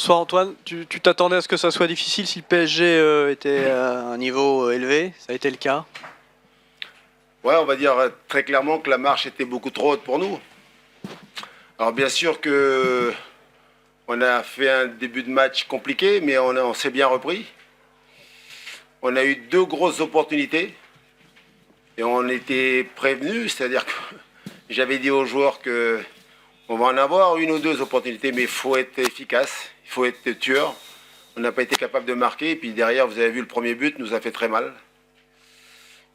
Bonsoir Antoine, tu t'attendais à ce que ça soit difficile si le PSG était à un niveau élevé, ça a été le cas. Ouais, on va dire très clairement que la marche était beaucoup trop haute pour nous. Alors bien sûr que on a fait un début de match compliqué, mais on s'est bien repris. On a eu deux grosses opportunités et on était prévenus, c'est-à-dire que j'avais dit aux joueurs que on va en avoir une ou deux opportunités, mais il faut être efficace, il faut être tueur. On n'a pas été capable de marquer, et puis derrière, vous avez vu le premier but, nous a fait très mal.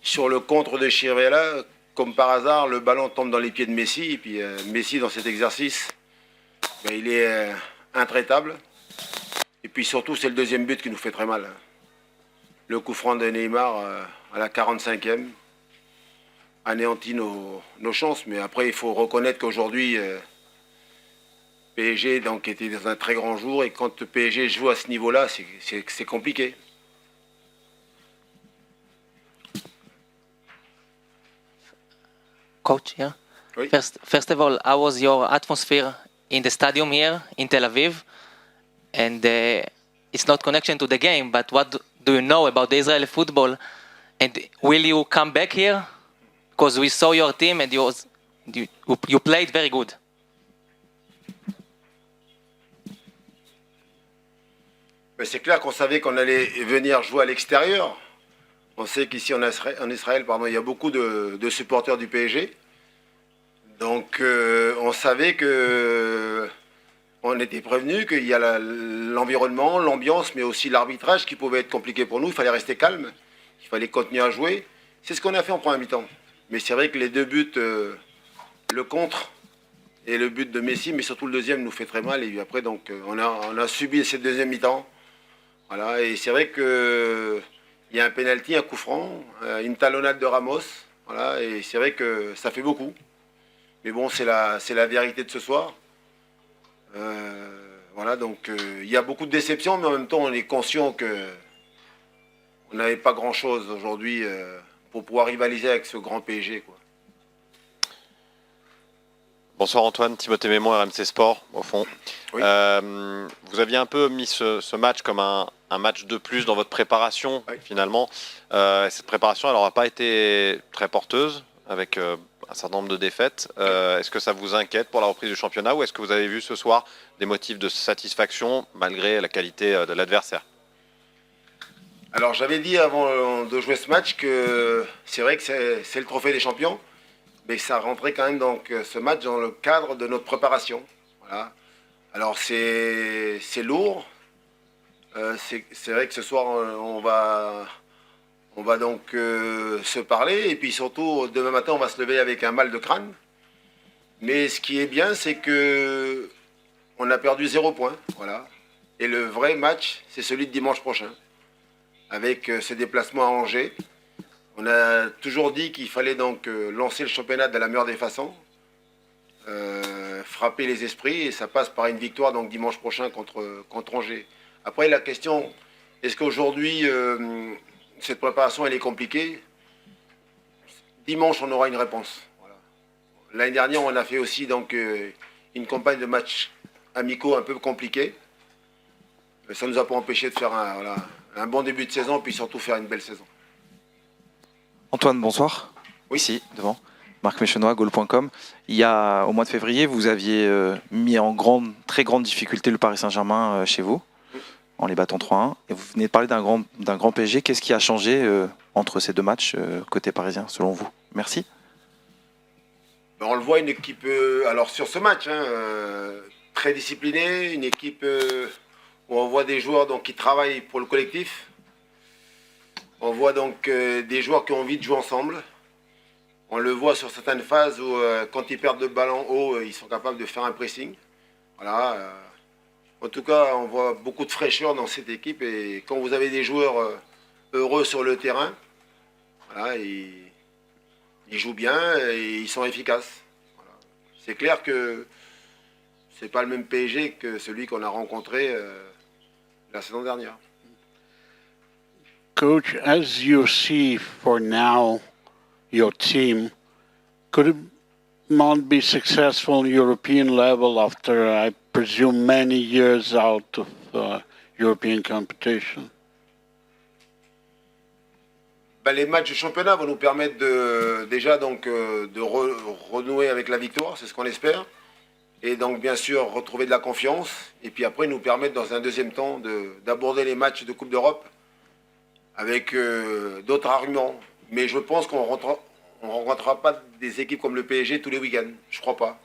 Sur le contre de Chirivella, comme par hasard, le ballon tombe dans les pieds de Messi. Et puis Messi, dans cet exercice, ben, il est intraitable. Et puis surtout, c'est le deuxième but qui nous fait très mal. Le coup franc de Neymar à la 45e anéantit nos chances. Mais après, il faut reconnaître qu'aujourd'hui, PSG donc, était dans un très grand jour. Et quand PSG joue à ce niveau-là, c'est compliqué. Coach, yeah. Oui. First of all, how was your atmosphere in the stadium here in Tel Aviv? And it's not connection to the game, but what do you know about the Israeli football? And will you come back here? Because we saw your team and you played very good. C'est clair qu'on savait qu'on allait venir jouer à l'extérieur. On sait qu'ici en Israël, il y a beaucoup de supporters du PSG. Donc on savait que on était prévenu qu'il y a l'environnement, l'ambiance, mais aussi l'arbitrage qui pouvait être compliqué pour nous. Il fallait rester calme, il fallait continuer à jouer. C'est ce qu'on a fait en première mi-temps. Mais c'est vrai que les deux buts, le contre et le but de Messi, mais surtout le deuxième, nous fait très mal. Et puis après, donc, on a subi cette deuxième mi-temps. Voilà, et c'est vrai que il y a un penalty, un coup franc, une talonnade de Ramos. Voilà, et c'est vrai que ça fait beaucoup. Mais bon, c'est la vérité de ce soir. Voilà, donc il y a beaucoup de déceptions, mais en même temps, on est conscient que on n'avait pas grand-chose aujourd'hui pour pouvoir rivaliser avec ce grand PSG, quoi. Bonsoir Antoine, Timothée Mémon, RMC Sport, au fond. Oui. Vous aviez un peu mis ce match comme un match de plus dans votre préparation, Oui. finalement. Cette préparation, elle n'aura pas été très porteuse, avec un certain nombre de défaites. Est-ce que ça vous inquiète pour la reprise du championnat, ou est-ce que vous avez vu ce soir des motifs de satisfaction, malgré la qualité de l'adversaire? Alors j'avais dit avant de jouer ce match que c'est vrai que c'est le trophée des champions, mais ça rentrait quand même donc ce match dans le cadre de notre préparation. Voilà. Alors c'est lourd. C'est vrai que ce soir on va donc se parler, et puis surtout demain matin on va se lever avec un mal de crâne. Mais ce qui est bien, c'est que on a perdu 0 point. Voilà. Et le vrai match, c'est celui de dimanche prochain, avec ce déplacement à Angers. On a toujours dit qu'il fallait donc lancer le championnat de la meilleure des façons, frapper les esprits, et ça passe par une victoire donc dimanche prochain contre Angers. Après, la question, est-ce qu'aujourd'hui cette préparation elle est compliquée? Dimanche, on aura une réponse. Voilà. L'année dernière, on a fait aussi donc une campagne de matchs amicaux un peu compliquée. Ça ne nous a pas empêché de faire un bon début de saison, puis surtout faire une belle saison. Antoine, bonsoir. Oui. Ici, devant. Marc Méchenois, Goal.com. Il y a, au mois de février, vous aviez mis en très grande difficulté le Paris Saint-Germain chez vous, en les battant 3-1. Et vous venez de parler d'un grand PSG. Qu'est-ce qui a changé entre ces deux matchs côté parisien, selon vous? Merci. On le voit, une équipe, alors sur ce match, très disciplinée, une équipe où on voit des joueurs donc, qui travaillent pour le collectif. On voit donc des joueurs qui ont envie de jouer ensemble. On le voit sur certaines phases où quand ils perdent le ballon haut, ils sont capables de faire un pressing. Voilà. En tout cas, on voit beaucoup de fraîcheur dans cette équipe, et quand vous avez des joueurs heureux sur le terrain, voilà, ils jouent bien et ils sont efficaces. Voilà. C'est clair que c'est pas le même PSG que celui qu'on a rencontré la saison dernière. Coach, as you see for now your team, could it not be successful on European level after presume, many years out of European competition. Ben, les matchs du championnat vont nous permettre déjà de renouer avec la victoire, c'est ce qu'on espère. Et donc bien sûr retrouver de la confiance. Et puis après nous permettre dans un deuxième temps d'aborder les matchs de Coupe d'Europe avec d'autres arguments. Mais je pense qu'on ne rencontrera pas des équipes comme le PSG tous les week-ends. Je crois pas.